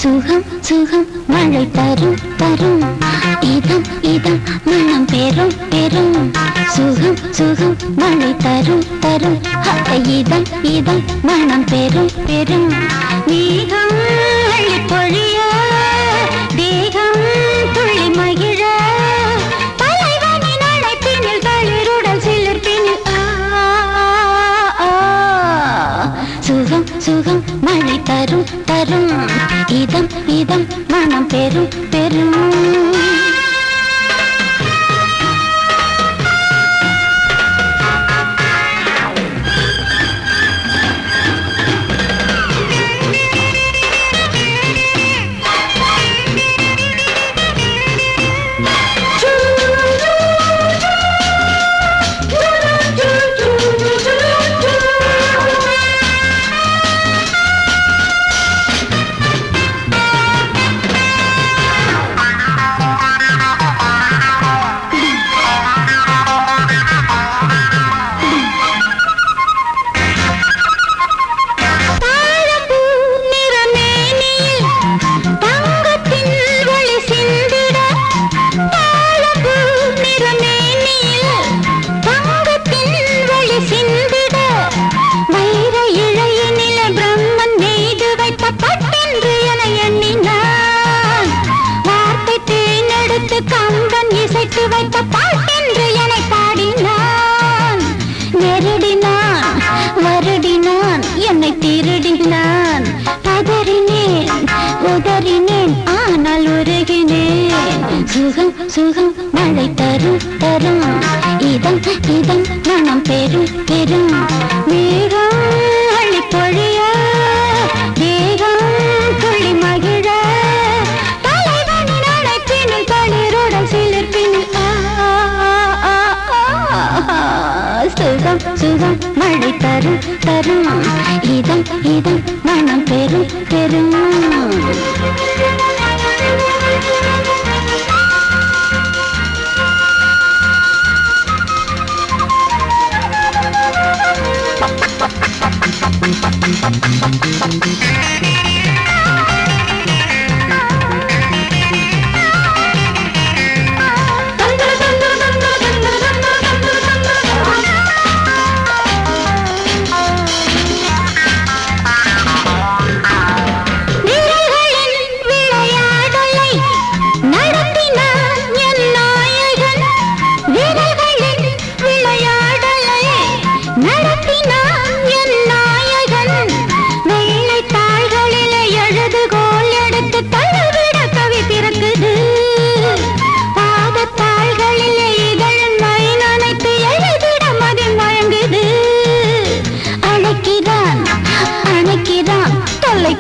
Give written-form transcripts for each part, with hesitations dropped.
சுகம் சுகம் மழை தரும் தரும் இதம் இதம் மனம் பெரும் பெரும் சுகம் சுகம் மழை தரும் தரும் இதம் இதம் மனம் பெரும் பெரும் மேகம் அள்ளி பொழிய தேகம் துள்ளி மகிழ தலைவனின் அழைப்பினில் தளிருடல் சிலிர்ப்பினில் சுகம் சுகம் மழை தரும் தரும் இதம் இதம் மனம் பெரும் பெரும் சுகம் சுகம் மழை தரும் தரும் இதம் இதம் மனம் பெரும் பெரும் மேகம் அள்ளி பொழிய தேகம் துள்ளி மகிழ தலைவனின் அழைப்பினில் தளிருடன் சிலிர்ப்பினில் சுகம் சுகம் மழை தரும் தரும் இதம் இதம் மனம் பெரும் பெரும்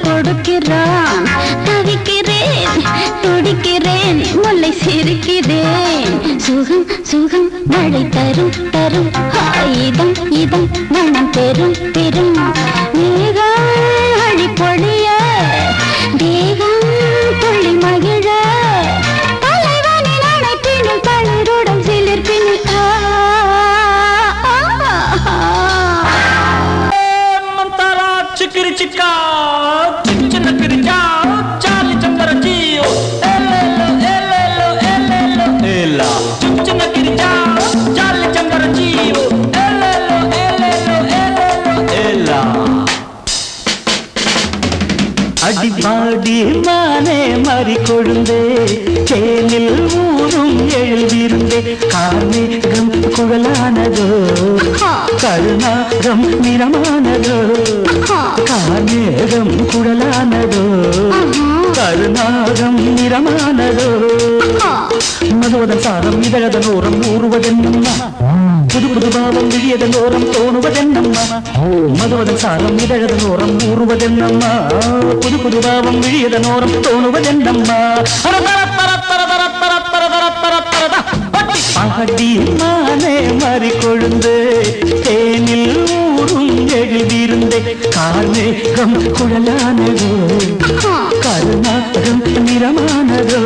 கொடுக்கிறான் தவிக்கிறேன் துடிக்கிறேன் முல்லை சிரிக்கிறேன் சுகம் சுகம் மழை தரும் தரும் இதம் இதம் மனம் பெரும் பெரும் மேகம் அழி பொழிய தேகம் துள்ளி மகிழ தலைவனின் அழைப்பினும் தளிருடன் சிலிர்ப்பினில் चिकरी चिका चिकन करी जाओ चाली चंदर जियो एलेलो एलेलो एलेलो एला चिकन करी जाओ चाली चंदर जियो एलेलो एलेलो एलेलो एला அடிபாடி மானே மாறி கொழுந்தே சேனில் ஊரும் எழுதிருந்தே கார்மேகம் குழலானதோ கருணாகம் நிறமானதோ கார்மேகம் குழலானதோ கருணாகம் நிறமானதோ மதுவதன் சாரம் இதழதன் ஓரம் ஊறுவதென்னம்மா புது புது பாவம் விழியதன் ஓரம் தோணுவதென்னம்மா மதுவதன் சாரம் இதழதன் ஓரம் ஊறுவதென்னம்மா புது புது பாவம் விழியதன் ஓரம் தோணுவதென்னம்மா பாடி மானே மாறி கொழுந்து தேனில் ஊரும் எழுதியிருந்தே கார்மேகம் குழலானதோ கருணாகம் நிறமானதோ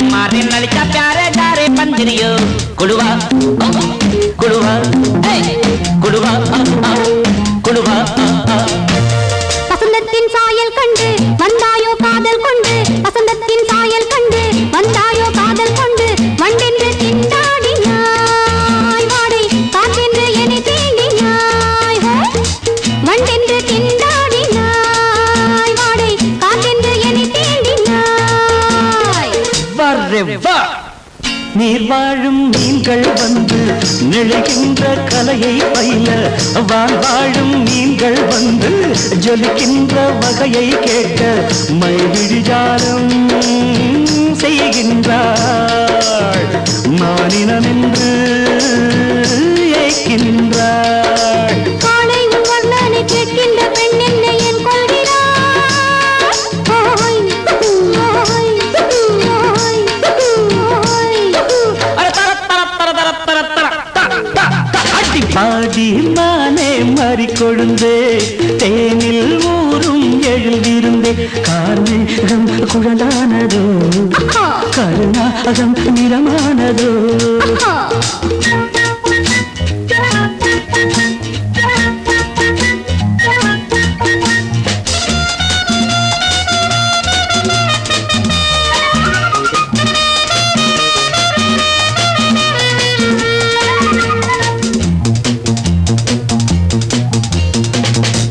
मारे नलिका प्यारे गारे पंजरियो कुड़वा कुड़वा कुड़वा कुड़वा வசந்தத்தின் சாயல் கண்டு வந்தாயோ காதல் கொண்டு வசந்தத்தின் சாயல் கண்டு வந்தாயோ காதல் கொண்டு வண்டென்று திண்டாடினாய் வாடை காற்றென்று என்னை தீண்டினாய் வண்டென்று திண்டாடினாய் வாடை காற்றென்று என்னை தீண்டினாய் வர்றே வா நீர் வாழும் மீன்கள் வந்து நெழுகின்ற கலையை பயில வாழும் மீன்கள் வந்து ஜொலிக்கின்ற வகையை கேட்க மைவிழிஜாலம் செய்கின்றாள் மானினம் என்று ஏற்கின்றாள் காலை வர்ணனை கேட்கின்ற பெண் என்னை என் கொள்கிறாள் பாடி மானே மாறி கொழுந்தே தேனில் ஊரும் எழுதிருந்தே கார்மேகம் குழலானதோ கருணாகம் நிறமானதோ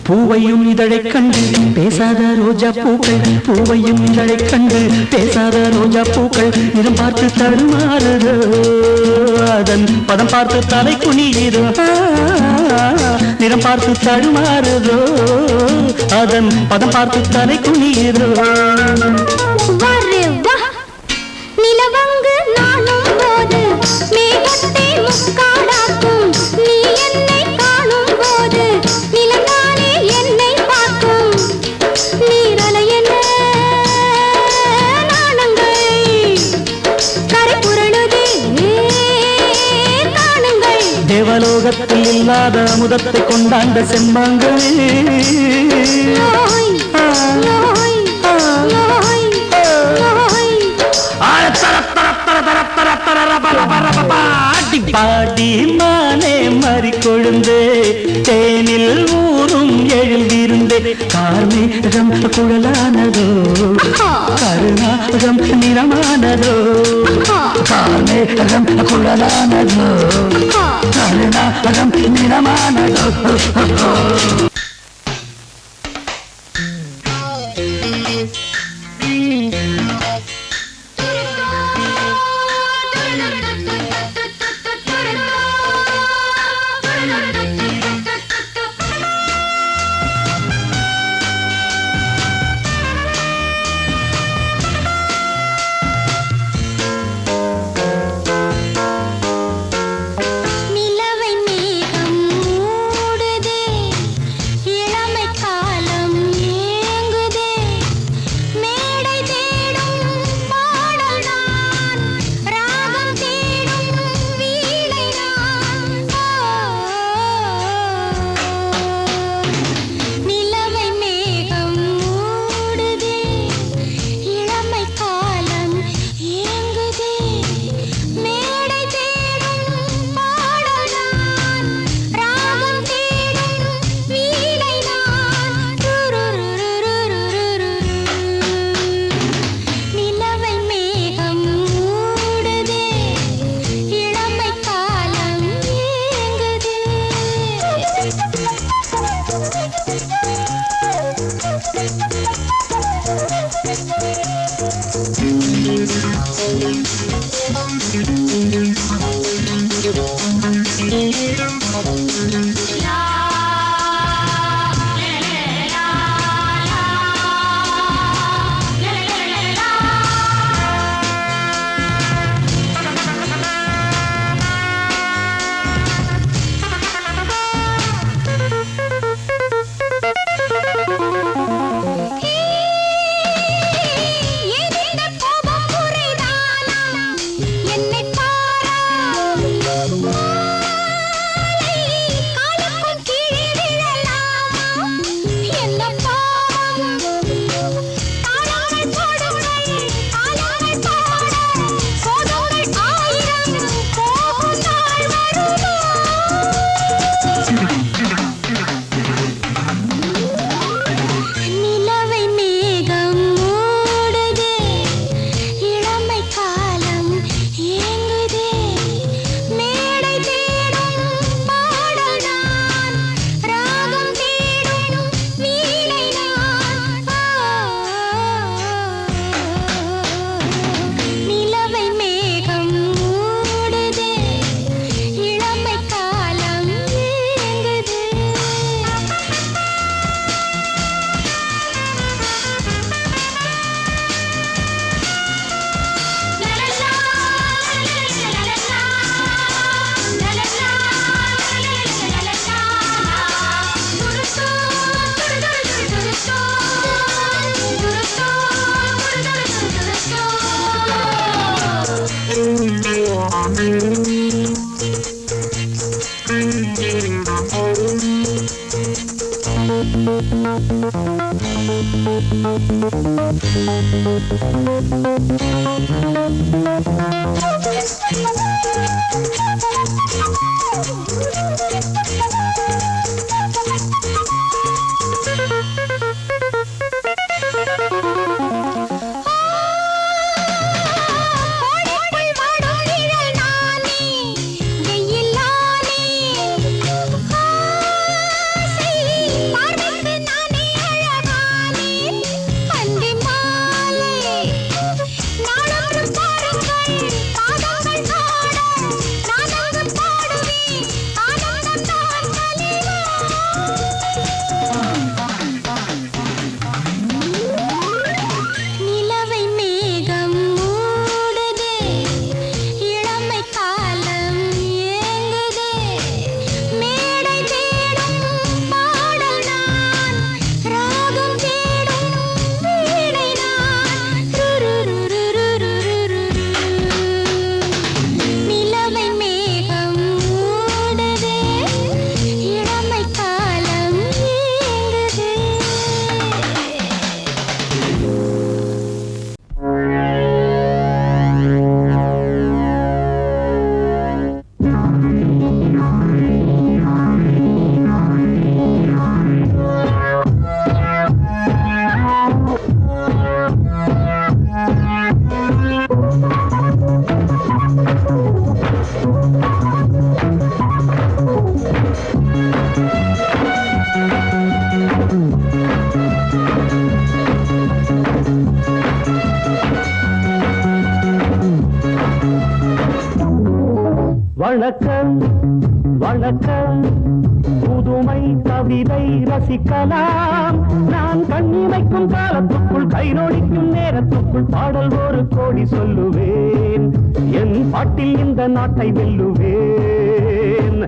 பூவையும் இதழைக் கண்டு பேசாத ரோஜா பூக்கள், பூவையும் இதழைக் கண்டு பேசாத ரோஜா பூக்கள் நிறம் பார்த்து தடுமாறுதோ, அதன் பதம் பார்த்து தலை குனியுதோ, நிறம் பார்த்து தடுமாறுதோ, அதன் பதம் பார்த்து தலை குனியுதோ. நிலவங்கு நானும் போது மேகத்தை முக்காடாக்கும், நீ என்னை காணும் போது நிலந்தானே என்னை பார்க்கும். நீரலை என்ன நாணங்கள் கரை புரளுதே காணுங்கள். தேவலோகத்தில் இல்லாத அமுதத்தை கொண்டாண்ட செம்மாங்கள் பாடி மானே மறி கொழுந்தே, தேனில் ஊரும் எழில் விருந்தே, கார்மேகம் குழலானதோ, கருணாகம் நிறமானதோ, கார்மேகம் குழலானதோ, கருணாகம் நிறமானதோ. பார்வைக்கு வணக்கம் வணக்கம் புதுமை கவிதை ரசிக்கலாம் நான் கண்ணிமைக்கும் காலத்துக்குள் கை நொடிக்கும் நேரத்துக்குள் பாடல் ஒரு கோடி சொல்லுவேன் என் பாட்டில் இந்த நாட்டை வெல்லுவேன்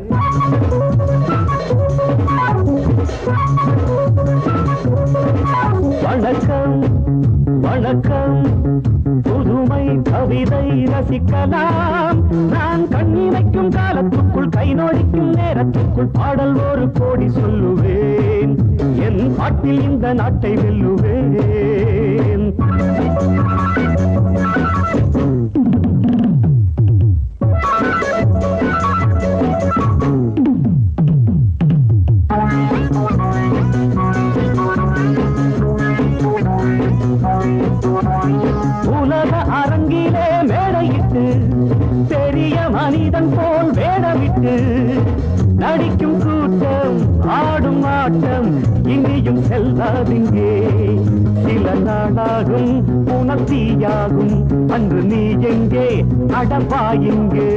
வணக்கம் வணக்கம் புதுமை கவிதை ரசிக்கலாம் நான் கண்ணிமைக்கும் காலத்துக்குள் கை நோடிக்கும் நேரத்துக்குள் பாடல் ஒரு கோடி சொல்லுவேன் என் பாட்டில் இந்த நாட்டை வெல்லுவேன் உலக அரங்கிலே மேடையிட்டு பெரிய மனிதன் போல் வேடமிட்டு நடிக்கும் கூட்டம் ஆடும் ஆட்டம் இனியும் செல்லாதிங்கே சில நாளாகும் உணர்த்தியாகும் அன்று நீ எங்கே அடப்பாயிங்கே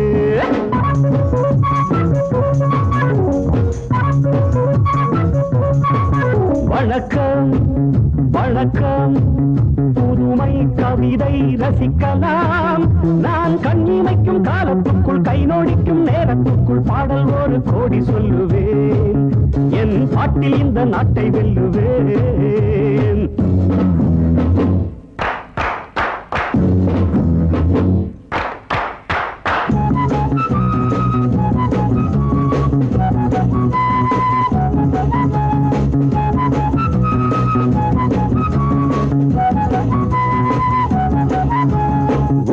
வணக்கம் வணக்கம் புதுமை கவிதை ரசிக்கலாம் நான் கண்ணிமைக்கும் காலத்துக்குள் கை நோடிக்கும் நேரத்துக்குள் பாடல் ஒரு கோடி சொல்லுவேன் என் பாட்டில் இந்த நாட்டை வெல்லுவேன்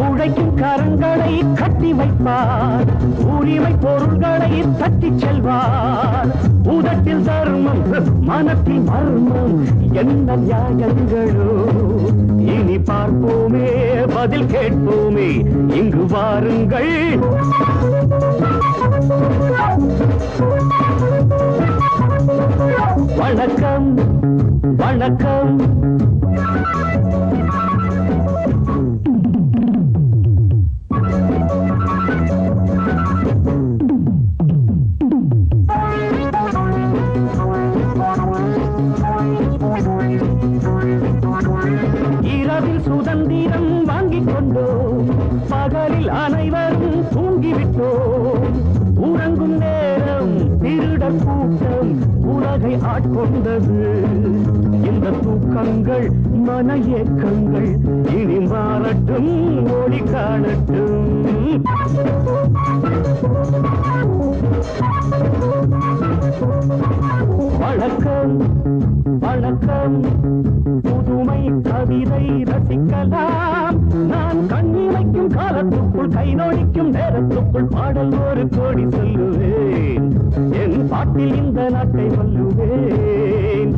உழைக்கும் கரங்களை கட்டி வைப்பார் உரிமை பொருள்களை தட்டி செல்வார் உதட்டில் தர்மம் மனத்தில் மர்மம் என்ன நியாயங்களோ இனி பார்ப்போமே பதில் கேட்போமே இங்கு வாருங்கள் வணக்கம் வணக்கம் இரவில் சுதந்திரம் வாங்கிக் கொண்டோம் பகலில் அனைவரும் தூங்கிவிட்டோம் உறங்கும் நேரம் திருடர் கூட்டம் உலகை ஆட்கொண்டது இந்த தூக்கங்கள் மன ஏக்கங்கள் இனி மாறட்டும் ஒளி காணட்டும் வணக்கம் வணக்கம் புதுமை கவிதை ரசிக்கலாம் நான் கண்ணிமைக்கும் காலத்துக்குள் கை நோடிக்கும் நேரத்துக்குள் பாடல் ஒரு கோடி சொல்லுவேன் என் பாட்டில் இந்த நாட்டை வல்லுவேன்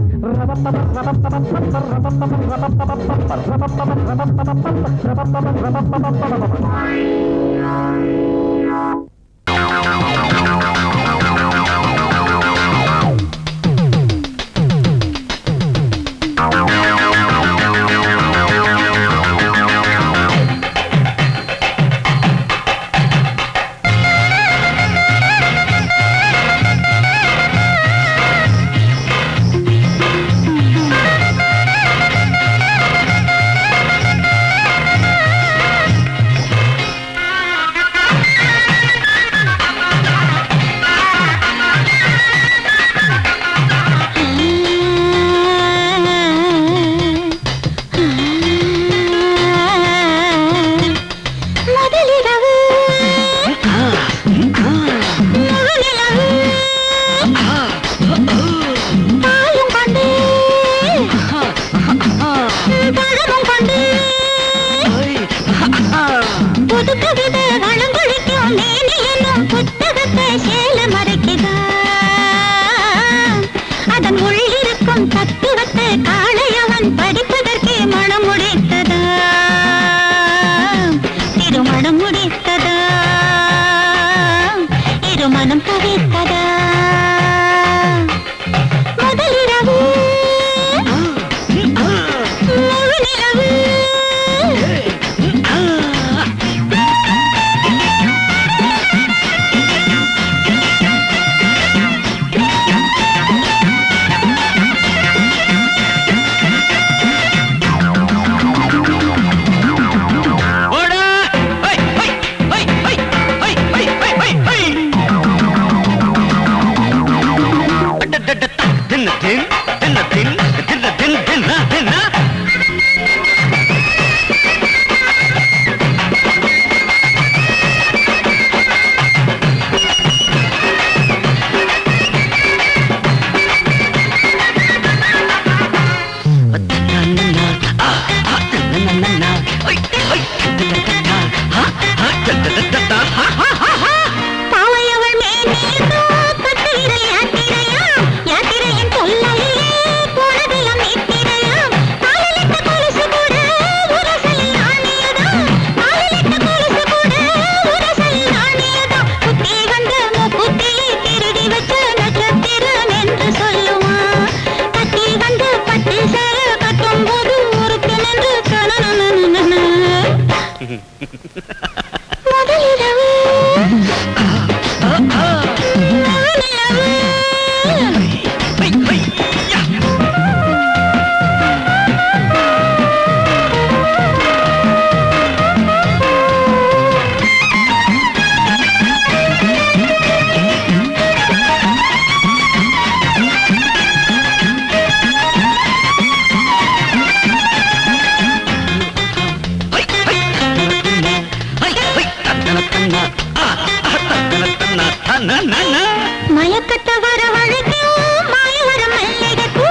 மயக்கத்தை வரவழைக்கும் மாயவரம் மல்லிகைப்பூ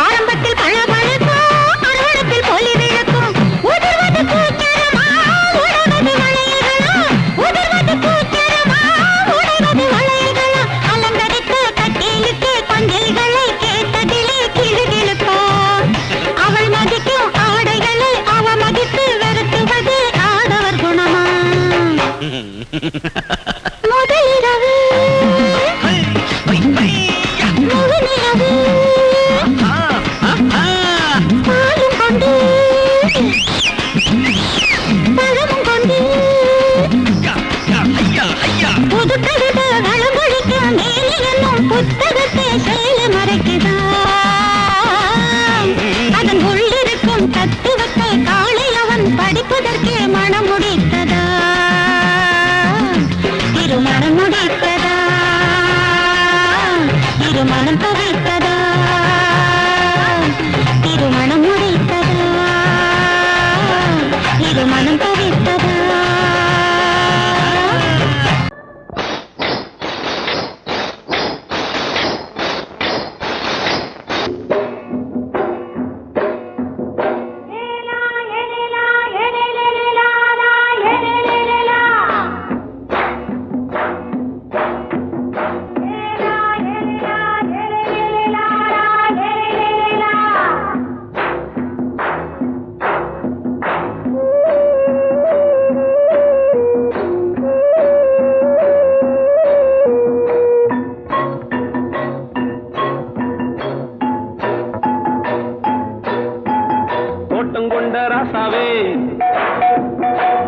ஆரம்பத்தில் பழபழக்கும் அறுவடத்தில் பொலி விளக்கும் உதிர்வது பூச்சரமா உடைவது வளையர்களா உதிர்வது பூச்சரமா உடைவது வளையர்களா அலங்கரித்த கட்டிலுக்கு கொஞ்சல்களை கேட்டதிலே கிளுகிளுப்பா அவள் மதிக்கும் ஆடைகளை அவ மதித்து வெறுத்துவது ஆடவர் குணமா முதலிரவு பாலும் கொண்டு பழமும் கொண்டு புது கவிதை வளமொழிக்க மேலே என்னும் புத்தகத்தை செயல மறைக்குதா அதன் உள்ளிருக்கும் தத்துவத்தை காலை அவன் படிப்பதற்கே மனம் முடித்ததா திருமணம் முடித்ததா திருமணம் தவிர்த்ததா திருமணம் முடித்ததா திருமணம் தவிர்த்ததா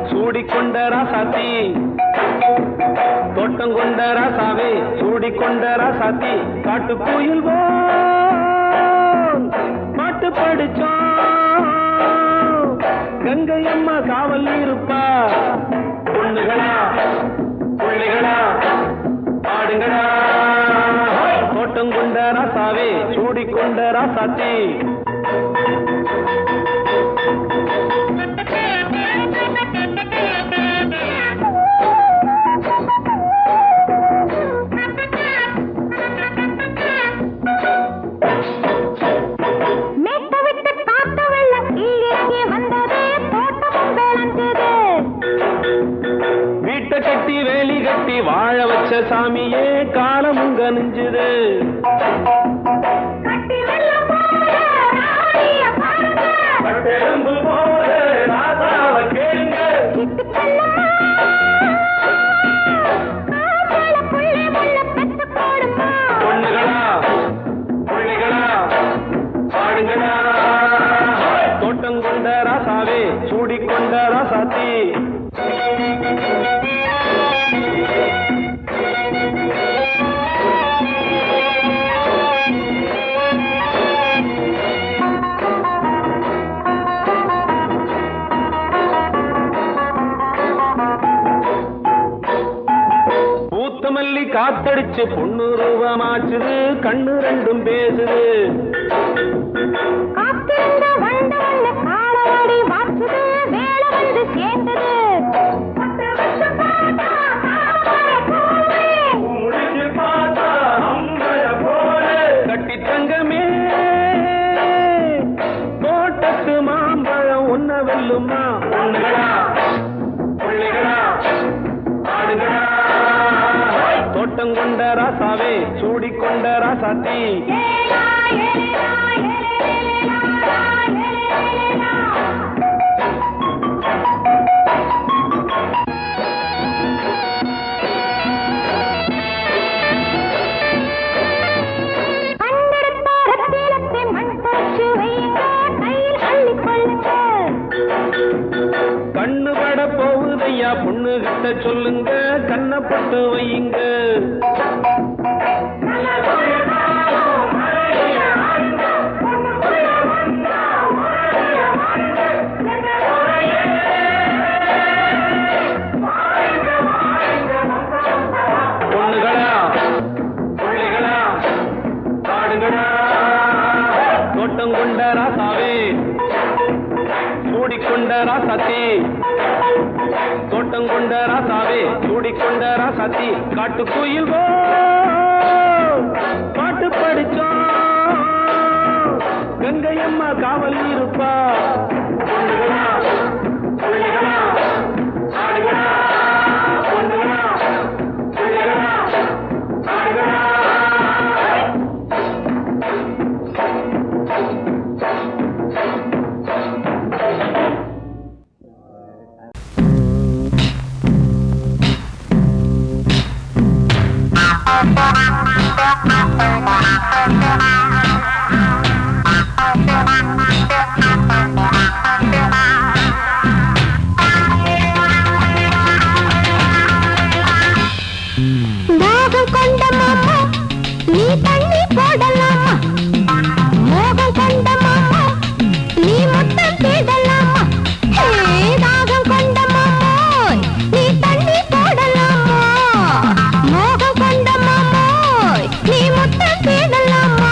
சூடிக்கொண்ட ராசாத்தி தோட்டம் கொண்ட ராசாவே சூடிக்கொண்ட ராசாத்தி காட்டு கோயில் பாட்டு படிச்சோம் கங்கை அம்மா காவல் இருப்பா பொண்ணுகளா பிள்ளைகளா பாடுங்களா தோட்டம் கொண்ட ராசாவே சூடிக்கொண்ட ராசாத்தி கட்டி வேலி கட்டி வாழ வச்ச சாமியே காலமுங்க நெஞ்சுது பொண்ணுகளா பிள்ளைகளா பாடுங்களா தோட்டம் கொண்ட ராசாவே சூடிக்கொண்ட ராசாத்தி காத்தடிச்சு பொண்ணு ரூபமாச்சுது கண்ணு ரெண்டும் பேசுது காத்திருந்த வண்டு வண்ண காலவாடி வாச்சுது வேலை வந்து சேர்ந்தது கட்டி தங்கமே தோட்டத்து மாம்பழம் உன்ன வெல்லுமா தோட்டம் கொண்ட ராசாவே சூடிக்கொண்ட ராசாத்தி கண்ணு பட போகுதையா பொண்ணு கிட்ட சொல்லுங்க கண்ணப்பட்டு வையுங்க பொண்ணுகளா பிள்ளைகளா காடுகளா தோட்டம் கொண்ட ராசாவே சூடிக்கொண்ட ராசாத்தி தோட்டம் கொண்ட ராசாவே சூடிக்கொண்ட ராசாத்தி காட்டு கோயில் பாட்டு படிச்சோம் கங்கையம்மா காவல் இருப்பா பொண்ணுகளா பிள்ளைகளா ஆடுகளா பொண்ணுகளா பிள்ளைகளா ஆடுகளா தாகம் கொண்ட மாமா நீ தண்ணி போடலாமா மோகம் கொண்ட மாமா நீ முத்தம் தேடலாமா தாகம் கொண்ட மாமோய் நீ தண்ணி போடலாமா மோகம் கொண்ட மாமோய் நீ முத்தம் தேடலாமா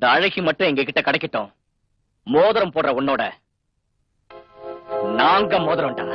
அந்த அழகி மட்டும் எங்க கிட்ட கிடைக்கட்டும். மோதிரம் போடுற உன்னோட நாங்க மோதிரம்டா.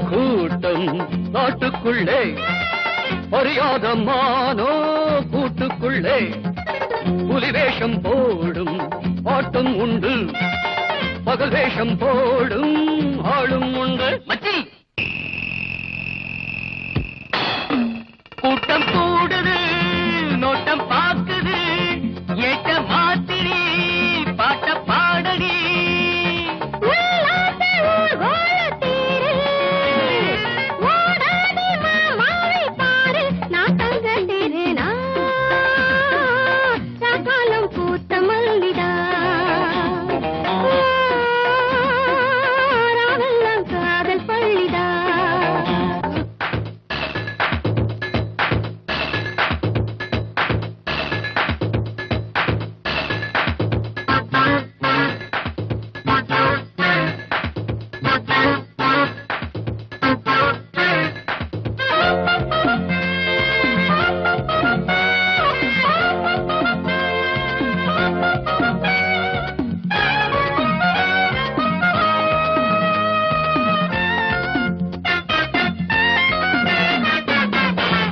கூட்டம் நாட்டுக்குள்ளே அறியாத மானோ கூட்டுக்குள்ளே புலி வேஷம் போடும் ஆட்டம் உண்டு, பகல் வேஷம் போடும் ஆளும் உண்டு. மச்சி கூட்டம் கூடுது, நோட்டம் பாக்குது, ஏட்ட மாத்திரி பாட்ட பாடடி.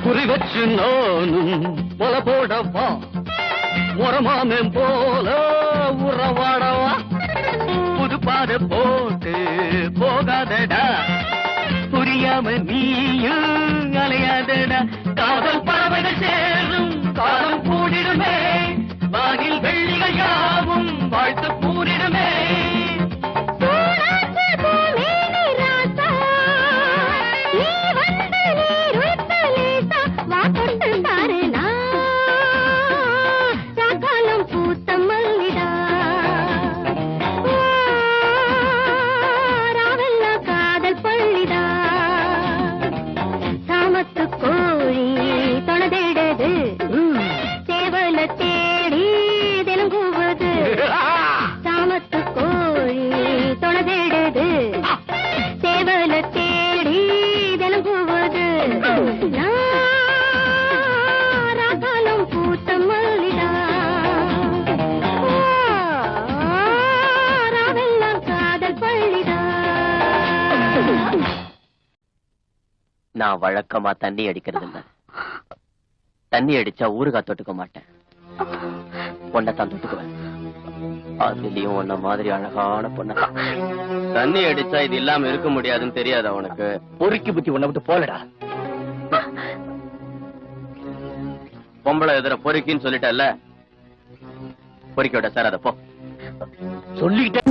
குறிவச்சு நானும் போல போடவா, உரமாமேம் போல உறவாடவா, புது பாத போட்டு போகாதடா, புரியாம நீயும் அலையாதடா. காதல் பறவைகள் சேரும் காலம் கூடிடுமே, வானில் வெள்ளிகள் யாவும் வாழ்த்து கூறிடுமே. நான் வழக்கமா தண்ணி அடிக்கிறது இல்ல, தண்ணி அடிச்சா ஊறுகாய் தொட்டுக்க மாட்டேன், பொண்ணத்தான் தொட்டுக்குவேன். அதுலயும் உன்ன மாதிரி அழகான பொண்ண தண்ணி அடிச்சா இது இல்லாம இருக்க முடியாதுன்னு தெரியாதா உனக்கு? பொறுக்கி புத்தி உன்னை விட்டு போலடா. பொம்பளை எதிர பொறுக்கின்னு சொல்லிட்டல்ல, பொறுக்கி விட சார், அத போ சொல்லிக்கிட்டே.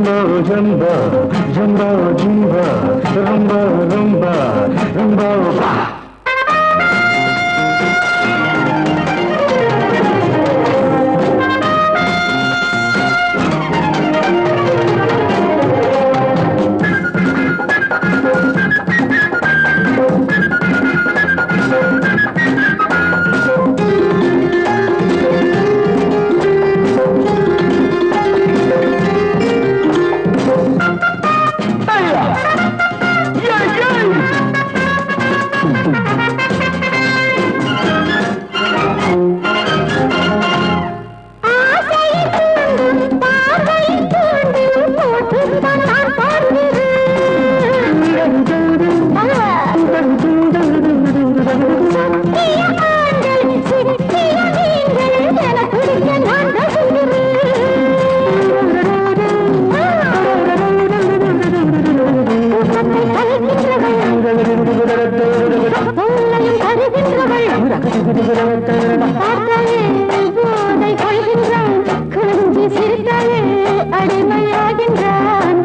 ஜம்போ ஜம்போ ஜம்போ ஜம்போ ரொம்ப ரொம்ப ரொம்ப அடிமையாகின்றான்.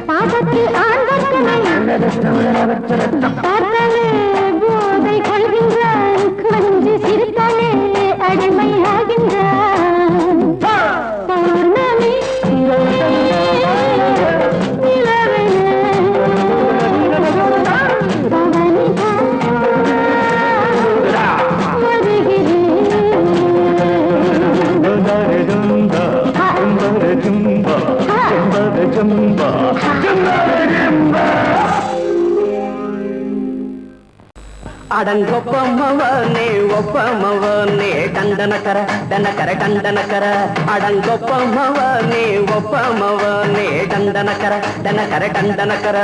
பாசத்தில் பார்த்தாலே போதை கொள்கின்றான். கொஞ்சி சிரித்தாலே அடிமையாகின்றான். பௌர்ணமி அடங்கொப்பமவனே ஒப்பமவனே டண்டனக்கர டனக்கர டண்டனக்கர அடங்கொப்பமவனே ஒப்பமவனே டண்டனக்கர டனக்கர டண்டனக்கர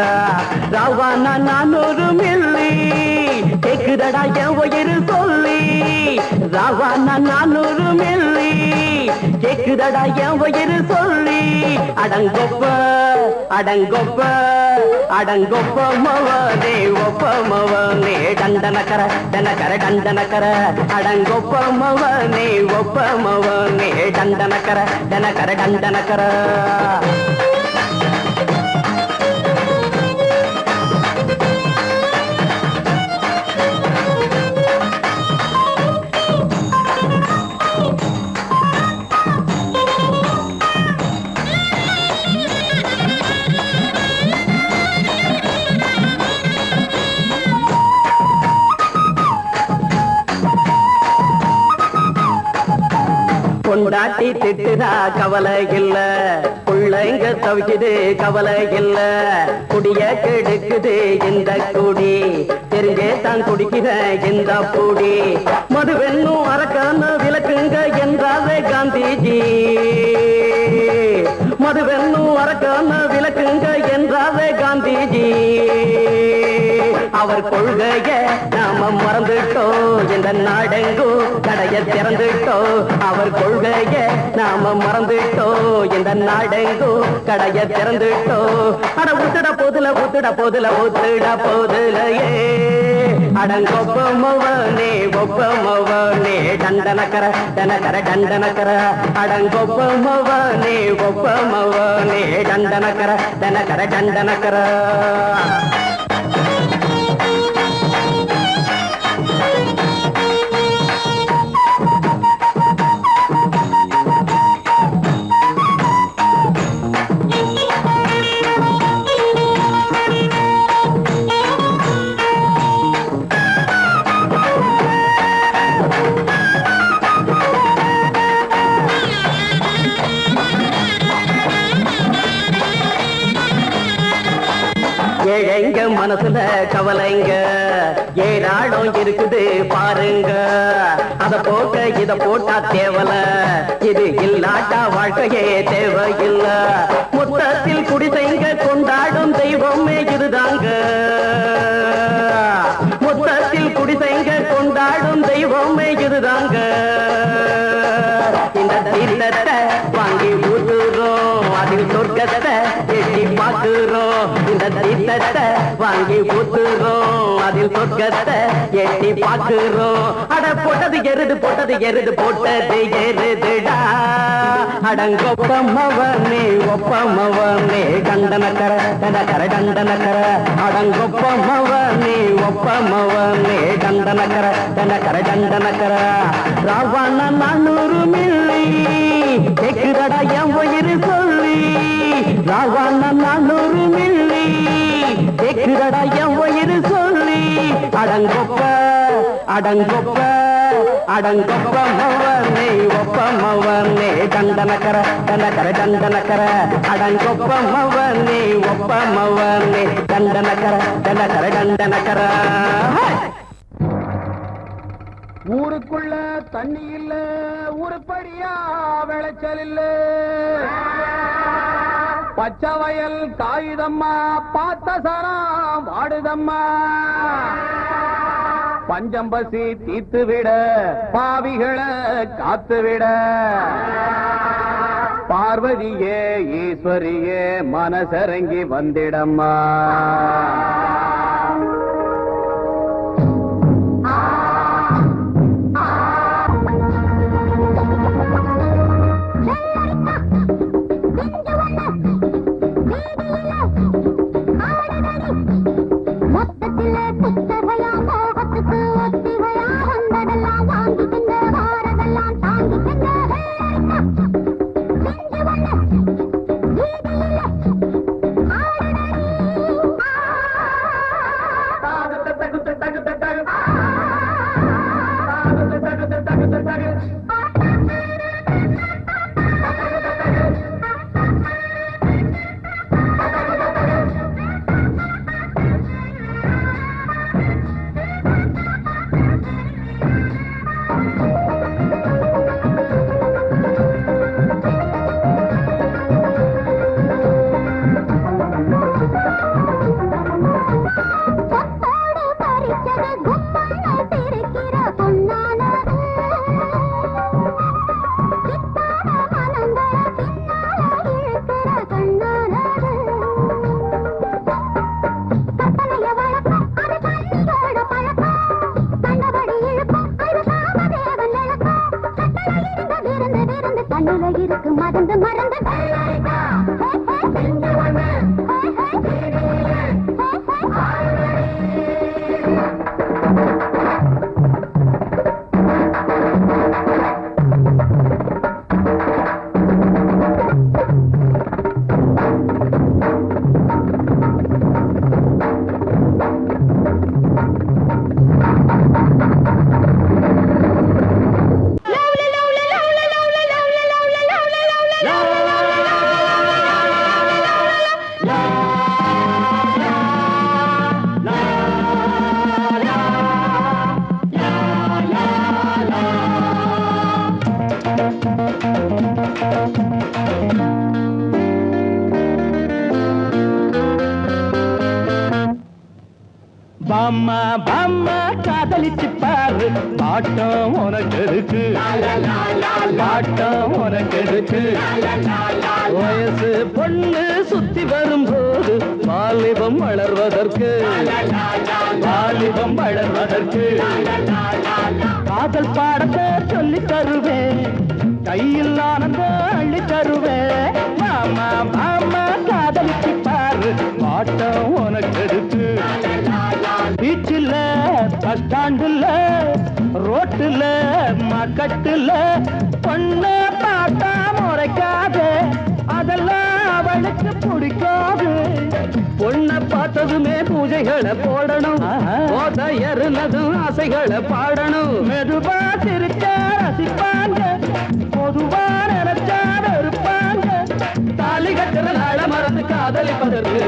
ராவான 400 மில்லி கேக்குதடா என் உயிர் சொல்லி ராவான 400 மில்லி கேக்குதடா என் உயிர் சொல்லி அடங்கொப்ப அடங்கொப்ப அடங்கொப்பமவனே ஒப்பமவனே டண்டனக்கர டனக்கர டண்டனக்கர அடங்கொப்பமவனே ஒப்பமவனே டண்டனக்கர டனக்கர டண்டனக்கர பொண்டாட்டி திட்டுதா கவலை இல்ல புள்ளைங்க தவிக்குது கவலை இல்ல குடிய கெடுக்குது இந்த குடி தெரிஞ்சே தான் குடிக்கிற இந்த பூடி மதுவென்னும் அரக்கான விளக்குங்க என்றாவே காந்திஜி மதுவென்னும் அரக்கான விளக்குங்க என்றாவே காந்திஜி அவர் கொள்கைய நாம மறந்துட்டோம் இந்த நாடெங்கோ கடைய திறந்துட்டோம் அவர் கொள்கைய நாம மறந்துட்டோம் இந்த நாடெங்கோ கடைய திறந்துட்டோம் அட ஊத்துட போதுல ஊத்துட போதுல ஊத்துட போதுலையே அடங்கொப்பமவனே ஒப்பமவனே டண்டனக்கர டனக்கர டண்டனக்கர அடங்கொப்பமவனே ஒப்பமவனே டண்டனக்கர டனக்கர டண்டனக்கர ஏழைங்க மனசுல கவலைங்க ஏராளம் இருக்குது பாருங்க. அத போக்க இத போட்டா தேவல, இது இல்லாட்டா வாழ்க்கையே தேவையில்ல. மொத்தத்தில் குடிசைங்க கொண்டாடும் தெய்வமே இதுதாங்க. மொத்தத்தில் குடிசைங்க கொண்டாடும் தெய்வமே இதுதாங்க. இந்த தீர்த்தத்தை வாங்கி ஊத்துறோம், அதில் சொர்க்கத்தை எட்டி பார்க்கிறோம். இந்த தீர்த்தத்தை வாங்கி ஊத்துறோம், அதில் சொர்க்கத்தை எட்டி பார்க்கிறோம். அட போட்டது எருது போட்டது எருது போட்டது எருதுடா. அடங்கொப்பமவனே ஒப்பமவனே கண்டனக்கர தனக்கர தண்டனக்கர. அடங்கொப்பமவனே ஒப்பமவனே கண்டனக்கர தனக்கர தண்டனக்கர. ராவண 400 மில்லி கேக்குதடா என் உயிர் சொல்லி. ராவண 400 மில்லி கேக்குதடா என் உயிர் சொல்லி. அடங்கொப்ப அடங்கொப்ப அடங்கொப்பமவனே ஒப்பமவனே கண்டனக்கர தனக்கர தண்டனக்கர. அடங்கொப்பமவனே ஒப்பமவனே கண்டனக்கர தனக்கர தண்டனக்கர. ஊருக்குள்ள தண்ணி இல்ல, ஊருப்படியா விளைச்சல் இல்ல. பச்சை வயல் காயுதம்மா, பார்த்த சரம் வாடுதம்மா. பஞ்சம் பசி தீர்த்து விட, பாவிகளை காத்து விட. பார்வதியே ஈஸ்வரியே மனசரங்கி வந்திடம்மா. பாம்மா பாம்மா காதலிச்சு பாரு, பாட்டம் உனக்கு இருக்கு, பாட்டம் உனக்கு இருக்கு. வயசு பொண்ணு சுத்தி வரும்போது வாலிபம் வளர்வதற்கு, வாலிபம் வளர்வதற்கு. காதல் பாடத்தை சொல்லி தருவேன், கையில் ஆனந்தம் அள்ளி தருவேன். மாமா மாமா காதலிச்சு பாரு, பாட்டம் உனக்கு இருக்கு. பீச்சில் பஸ் ஸ்டாண்டுல ரோட்டுல மக்கட்டுல பொண்ண பார்த்தா முறைக்காது, அதெல்லாம் அவளுக்கு பிடிக்காது. பொண்ணை பார்த்ததுமே பூஜைகளை போடணும், ஏறுனதும் ஆசைகளை பாடணும். மெதுவா சிரிச்சா ரசிப்பாங்க, பொதுவா நினைச்சா வெறுப்பாங்க. தாலி கட்டுற நாள மறந்து காதலிப்பதற்கு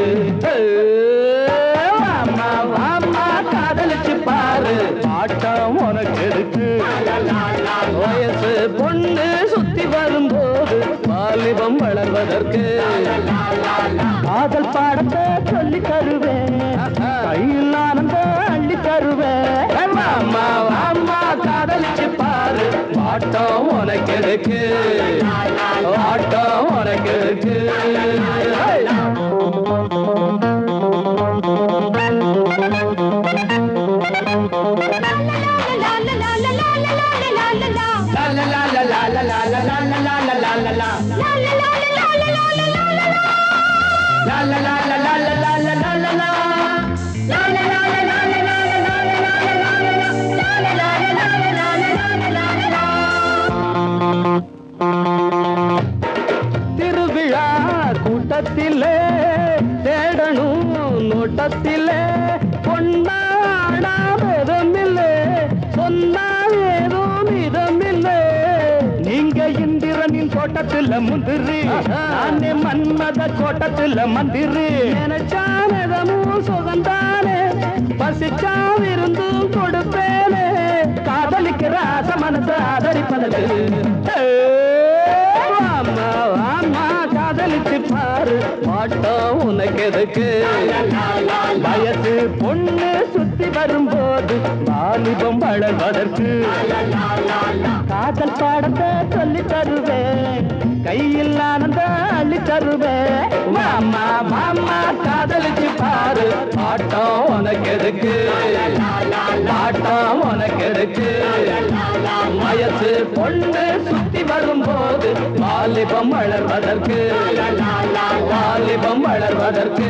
காதல் பாடத்தை சொல்லி தருவேன் கையில் ஆனந்தம் அள்ளி தருவேன் அம்மா அம்மா காதலிச்சு பாரு ஆட்டம் உனக்கு இருக்கு ஆட்டம் உனக்கு இருக்கு திருவிழா கூட்டத்திலே தேடணும் நோட்டத்திலே பொன்னாடாமதமில்லை சொன்னா ஏதோ மிதமில்லை நீங்க இந்திரனின் தோட்டத்தில் முந்திரி நானே மன்மத கோட்டத்தில் மந்திரி நினைச்சானதமும் சுகந்தானே பசிச்சாவிருந்தும் கொடுப்பேனே காதலிக்கிற ஆசை மனசை ஆதரிப்பதற்கு அம்மா அம்மா காதலிச்சு பாரு ஆட்டம் உனக்கு எதுக்கு வயசு பொண்ணு சுத்தி வரும்போது வாலிபம் வளர்வதற்கு காதல் பாடத்தை சொல்லி தருவேன் கையில் ஆனந்த அள்ளி தருவேன் மாமா மாமா காதலிச்சு பாரு ஆட்டம் உனக்கு எதுக்கு ஆட்டம் உனக்கு எதுக்கு வயசு பொண்ணு சுத்தி வரும்போது வாலிபம் வளர்வதற்கு வாலிபம் வளர்வதற்கு